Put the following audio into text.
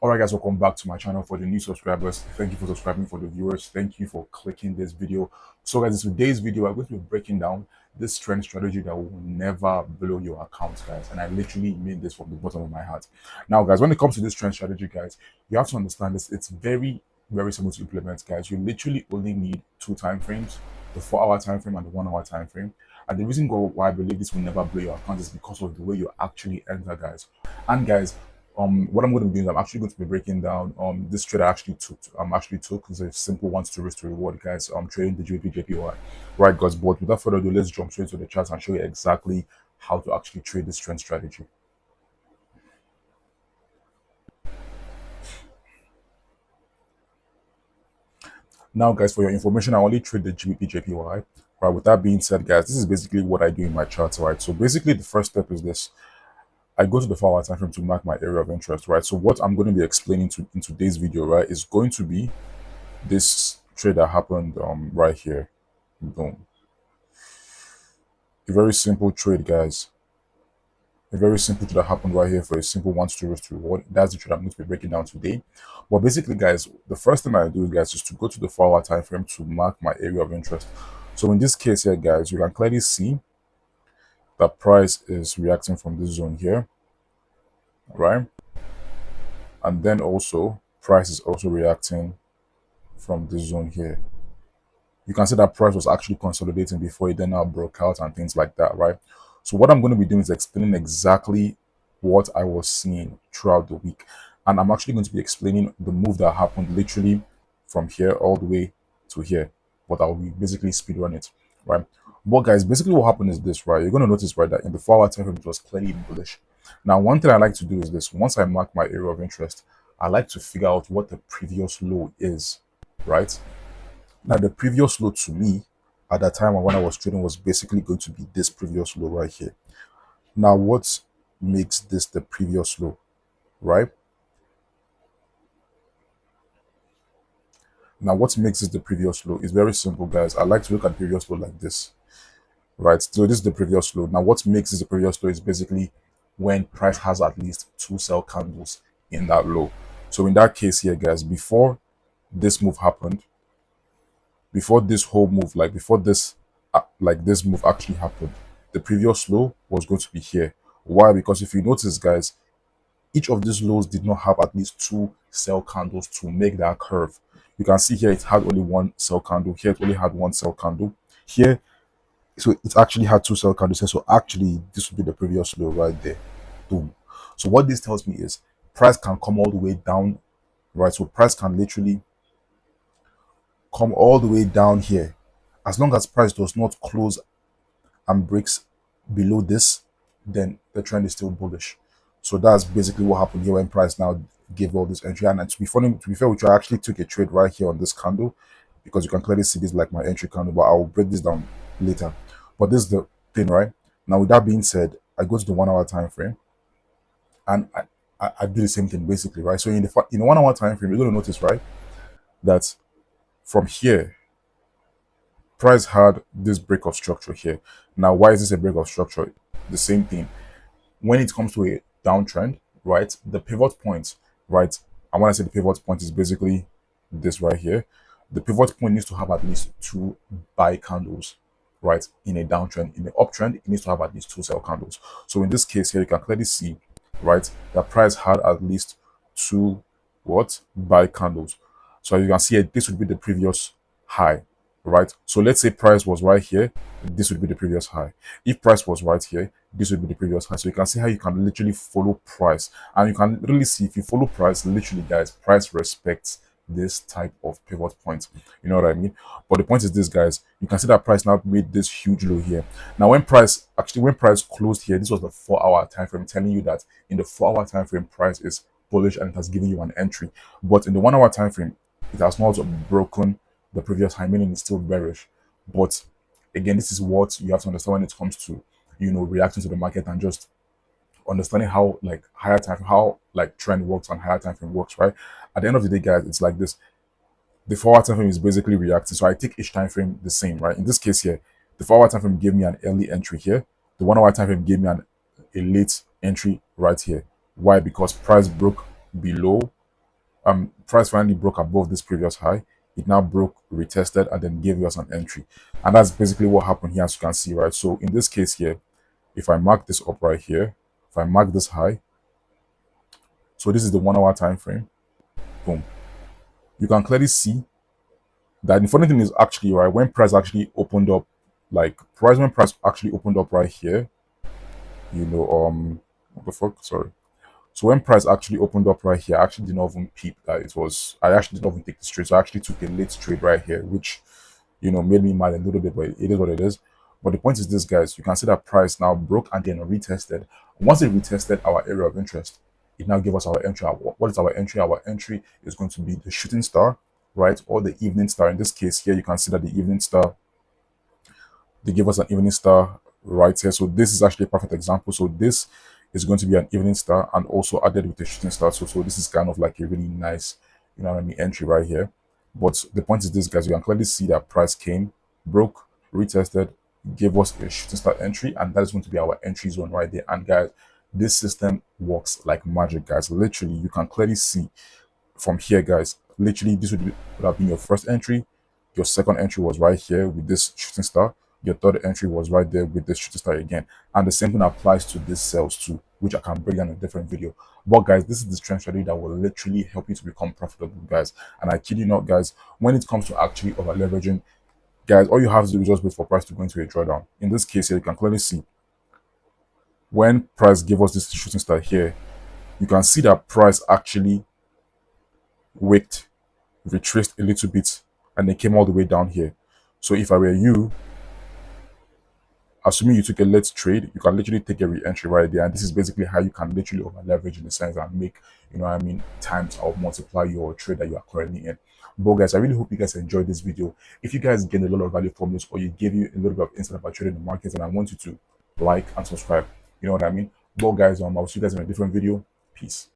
Alright guys, welcome back to my channel. For the new subscribers, thank you for subscribing. For the viewers, thank you for clicking this video. So guys, in today's video, I'm going to be breaking down this trend strategy that will never blow your account, guys. And I literally mean this from the bottom of my heart. Now guys, when it comes to this trend strategy, guys, you have to understand this. It's very simple to implement, guys. You literally only need two time frames: the 4-hour time frame and the 1-hour time frame. And the reason why I believe this will never blow your account is because of the way you actually enter, guys. And guys, what I'm going to be doing, I'm actually going to be breaking down this trade I actually took. It's a simple one to risk to reward, guys. Trading the GBPJPY, right, guys. But without further ado, let's jump straight to the charts and show you exactly how to actually trade this trend strategy. Now, guys, for your information, I only trade the GBPJPY. Right. With that being said, guys, this is basically what I do in my charts, right? So basically, the first step is this: I go to the 4-hour time frame to mark my area of interest, right? So what I'm going to be explaining in today's video, right, is going to be this trade that happened right here. Boom. A very simple trade, guys. A very simple trade that happened right here for a simple 1 to risk to reward. That's the trade I'm going to be breaking down today. But basically, guys, the first thing I do, guys, is to go to the 4-hour time frame to mark my area of interest. So in this case here, guys, you can clearly see that price is reacting from this zone here, right? And then also price is also reacting from this zone here. You can see that price was actually consolidating before it then now broke out and things like that, right? So what I'm going to be doing is explaining exactly what I was seeing throughout the week. And I'm actually going to be explaining the move that happened literally from here all the way to here. But I'll be basically speedrun it, right? But guys, basically what happened is this, right? You're going to notice, right, that in the 4-hour time frame, it was clearly bullish. Now, one thing I like to do is this: once I mark my area of interest, I like to figure out what the previous low is, right? Now, the previous low to me at that time when I was trading was basically going to be this previous low right here. Now, what makes this the previous low, right? Now, what makes this the previous low is very simple, guys. I like to look at previous low like this, right? So this is the previous low. Now, what makes this the previous low is basically when price has at least 2 sell candles in that low. So in that case here, guys, before this move happened, before this whole move, like before this, this move actually happened, the previous low was going to be here. Why? Because if you notice, guys, each of these lows did not have at least 2 sell candles to make that curve. You can see here it had only 1 sell candle. Here it only had 1 sell candle. Here, so it actually had 2 sell candles here. So actually, this would be the previous low right there. Boom. So what this tells me is price can come all the way down, right? So price can literally come all the way down here. As long as price does not close and breaks below this, then the trend is still bullish. So that's basically what happened here when price now gave all this entry. And to be fair with you, I actually took a trade right here on this candle, because you can clearly see this like my entry candle, but I will break this down later. But this is the thing, right? Now, with that being said, I go to the 1-hour time frame and I do the same thing basically, right? So in the 1-hour time frame, you're going to notice, right, that from here, price had this break of structure here. Now, why is this a break of structure? The same thing. When it comes to a downtrend, right, the pivot point, right, and when I say the pivot point is basically this right here, the pivot point needs to have at least 2 buy candles, right? In a downtrend. In the uptrend, it needs to have at least 2 sell candles. So in this case here, you can clearly see, right, that price had at least 2 buy candles. So you can see it, this would be the previous high, right? So let's say price was right here, this would be the previous high. If price was right here, this would be the previous high. So you can see how you can literally follow price, and you can really see if you follow price, literally, guys, price respects this type of pivot point. You know what I mean? But the point is this, guys, you can see that price now made this huge low here. Now, when price closed here, this was the 4-hour time frame, telling you that in the 4-hour time frame, price is bullish and it has given you an entry. But in the 1-hour time frame, it has not broken the previous high, meaning it's still bearish. But again, this is what you have to understand when it comes to, you know, reacting to the market and just understanding how trend works and higher time frame works, right? At the end of the day, guys, it's like this: the 4-hour time frame is basically reacting. So I take each time frame the same, right? In this case here, the 4-hour time frame gave me an early entry here. The 1-hour time frame gave me a late entry right here. Why? Because price broke below Price finally broke above this previous high. It now broke, retested, and then gave us an entry. And that's basically what happened here, as you can see, right? So in this case here, if I mark this up right here, if I mark this high, so this is the 1 hour time frame, boom. You can clearly see that the funny thing is actually, right, when price actually opened up, like when price actually opened up right here, what the fuck? Sorry. So when price actually opened up right here, I actually did not even peep that it was, I actually did not even take this trade. So I actually took a late trade right here, which, made me mad a little bit, but it is what it is. But the point is this, guys, you can see that price now broke and then retested. Once it retested our area of interest, it now gave us our entry. What is our entry? Our entry is going to be the shooting star, right? Or the evening star. In this case here, you can see that the evening star, they give us an evening star right here. So this is actually a perfect example. So this is going to be an evening star and also added with a shooting star. So this is kind of like a really nice, entry right here. But the point is this, guys, you can clearly see that price came, broke, retested, gave us a shooting star entry, and that is going to be our entry zone right there. And guys, this system works like magic, guys. Literally, you can clearly see from here, guys. Literally, this would have been your first entry. Your second entry was right here with this shooting star. Your third entry was right there with this shooting star again. And the same thing applies to these cells too, which I can break down in a different video. But guys, this is the trend strategy that will literally help you to become profitable, guys. And I kid you not, guys, when it comes to actually over leveraging, guys, all you have to do is just wait for price to go into a drawdown. In this case here, you can clearly see when price gave us this shooting star here, you can see that price actually wicked, retraced a little bit, and then came all the way down here. So if I were you, assuming you took a late trade, you can literally take a re-entry right there. And this is basically how you can literally over leverage in the sense and make, times or multiply your trade that you are currently in. But guys, I really hope you guys enjoyed this video. If you guys gained a lot of value from this, or you gave you a little bit of insight about trading the markets, and I want you to like and subscribe. You know what I mean? But guys, I'll see you guys in a different video. Peace.